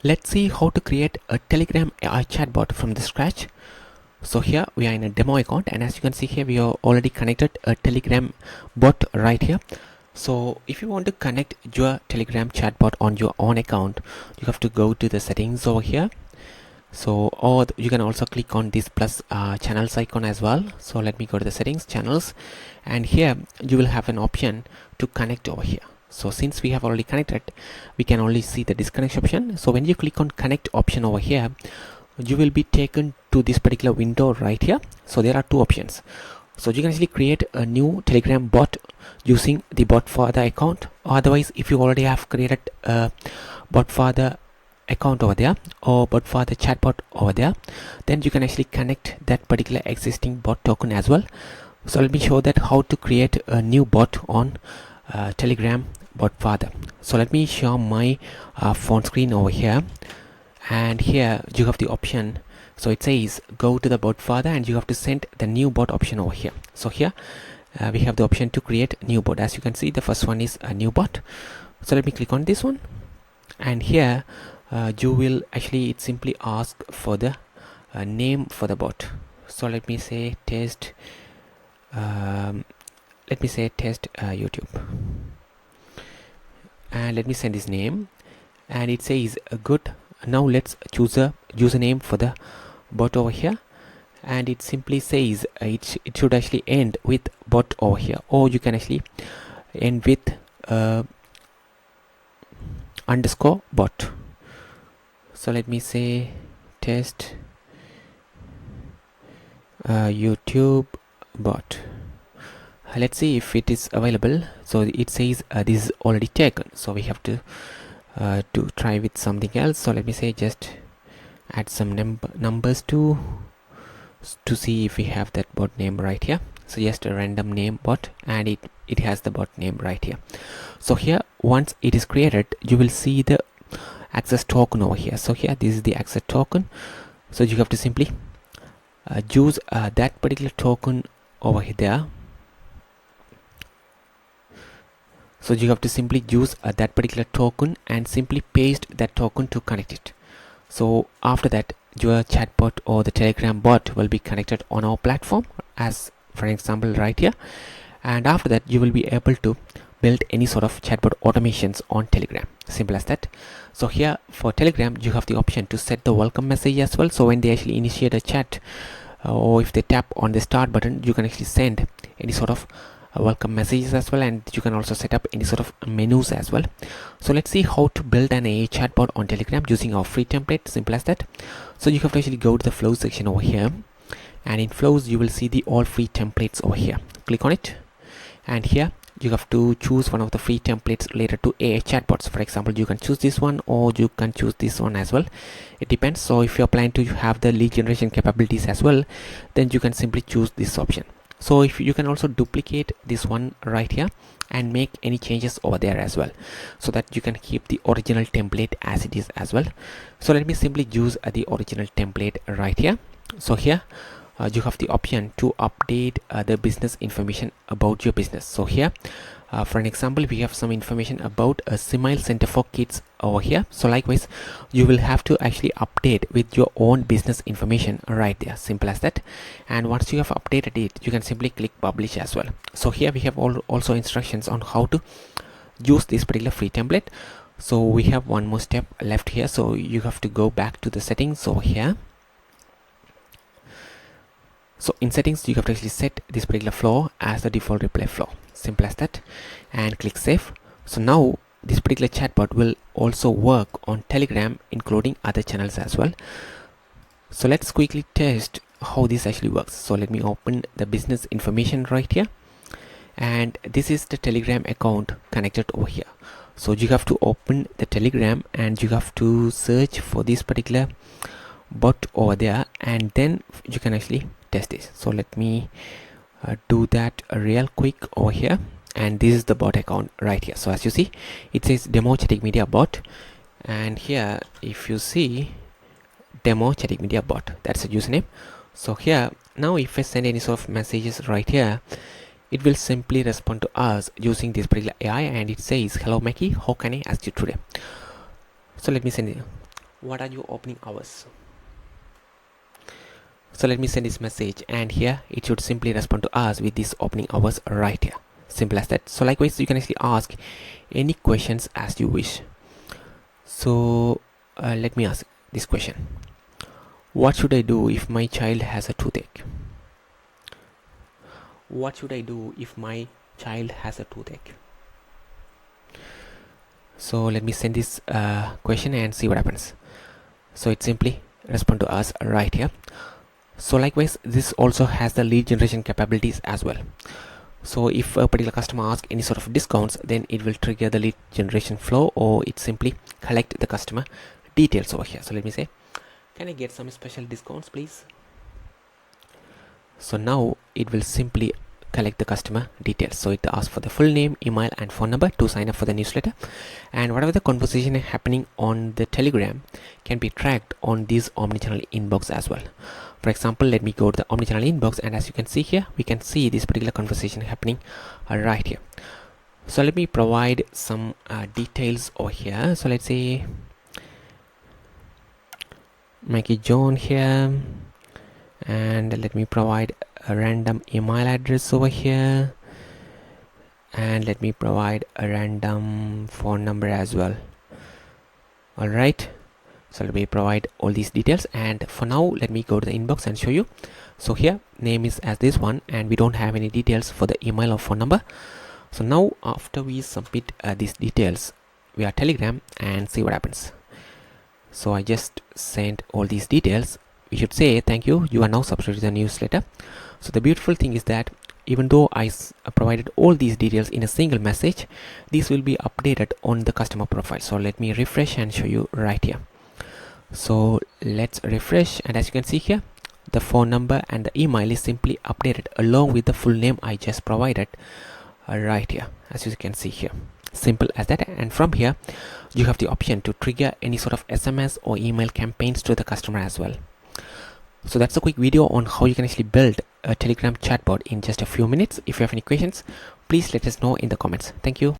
Let's see how to create a Telegram AI chatbot from the scratch. So here we are in a demo account, and as you can see here, we are already connected a Telegram bot right here. So if you want to connect your Telegram chatbot on your own account, you have to go to the settings over here. So or you can also click on this plus channels icon as well. So let me go to the settings, channels, and here you will have an option to connect over here. So since we have already connected, we can only see the disconnect option. So when you click on connect option over here, you will be taken to this particular window right here. So there are two options. So you can actually create a new Telegram bot using the bot for the account. Otherwise, if you already have created a bot for the account over there or bot for the chatbot over there, then you can actually connect that particular existing bot token as well. So let me show that how to create a new bot on Telegram bot father. So let me show my phone screen over here, and here you have the option. So it says go to the bot father, and you have to send the new bot option over here. So here we have the option to create new bot. As you can see, the first one is a new bot. So let me click on this one, and here you will actually, it simply ask for the name for the bot. So let me say test YouTube, and let me send his name, and it says good. Now let's choose a username for the bot over here, and it simply says it should actually end with bot over here, or you can actually end with underscore bot. So let me say test YouTube bot. Let's see if it is available. So it says this is already taken, so we have to try with something else. So let me say just add some numbers to see if we have that bot name right here. So just a random name bot, and it has the bot name right here. So here once it is created, you will see the access token over here. So here this is the access token. So you have to simply use that particular token over there. So you have to simply use that particular token and simply paste that token to connect it. So after that, your chatbot or the Telegram bot will be connected on our platform, as for example right here. And after that, you will be able to build any sort of chatbot automations on Telegram. Simple as that. So here for Telegram, you have the option to set the welcome message as well. So when they actually initiate a chat, or if they tap on the start button, you can actually send any sort of welcome messages as well, and you can also set up any sort of menus as well. So let's see how to build an AI chatbot on Telegram using our free template. Simple as that. So you have to actually go to the flow section over here, and in flows you will see the all free templates over here. Click on it, and here you have to choose one of the free templates related to AI chatbots. For example, you can choose this one, or you can choose this one as well. It depends. So if you're planning to have the lead generation capabilities as well, then you can simply choose this option. So if you can also duplicate this one right here and make any changes over there as well, so that you can keep the original template as it is as well. So let me simply use the original template right here. So here you have the option to update the business information about your business. So here for an example, we have some information about a Smile Center for Kids over here. So likewise, you will have to actually update with your own business information right there. Simple as that. And once you have updated it, you can simply click publish as well. So here we have also instructions on how to use this particular free template. So we have one more step left here. So you have to go back to the settings over here. So in settings, you have to actually set this particular flow as the default reply flow. Simple as that, and click save. So now this particular chatbot will also work on Telegram, including other channels as well. So let's quickly test how this actually works. So let me open the business information right here, and this is the Telegram account connected over here. So you have to open the Telegram, and you have to search for this particular bot over there, and then you can actually test this. So let me do that real quick over here, and this is the bot account right here. So as you see, it says demo Chatic Media bot, and here if you see demo Chatic Media bot, that's the username. So here now if I send any sort of messages right here, it will simply respond to us using this particular AI, and it says hello Mackie, how can I assist you today. So let me send it. what are your opening hours? So let me send this message, and here it should simply respond to us with these opening hours right here. Simple as that. So likewise, you can actually ask any questions as you wish. So let me ask this question: what should I do if my child has a toothache? What should I do if my child has a toothache? So let me send this question and see what happens. So it simply respond to us right here. So likewise, this also has the lead generation capabilities as well. So if a particular customer asks any sort of discounts, then it will trigger the lead generation flow, or it simply collect the customer details over here. So let me say, can I get some special discounts please? So now it will simply collect the customer details. So it asks for the full name, email and phone number to sign up for the newsletter, and whatever the conversation happening on the Telegram can be tracked on this omnichannel inbox as well. For example, let me go to the omnichannel inbox, and as you can see here, we can see this particular conversation happening right here. So let me provide some details over here. So let's say Mikey John here, and let me provide a random email address over here, and let me provide a random phone number as well. All right, so let me provide all these details, and for now let me go to the inbox and show you. So here name is as this one, and we don't have any details for the email or phone number. So now after we submit these details via Telegram and see what happens. So I just sent all these details. We should say thank you, you are now subscribed to the newsletter. So the beautiful thing is that even though I provided all these details in a single message, these will be updated on the customer profile. So let me refresh and show you right here. So let's refresh, and as you can see here, the phone number and the email is simply updated along with the full name I just provided right here, as you can see here. Simple as that. And from here you have the option to trigger any sort of SMS or email campaigns to the customer as well. So that's a quick video on how you can actually build a Telegram chatbot in just a few minutes. If you have any questions, please let us know in the comments. Thank you.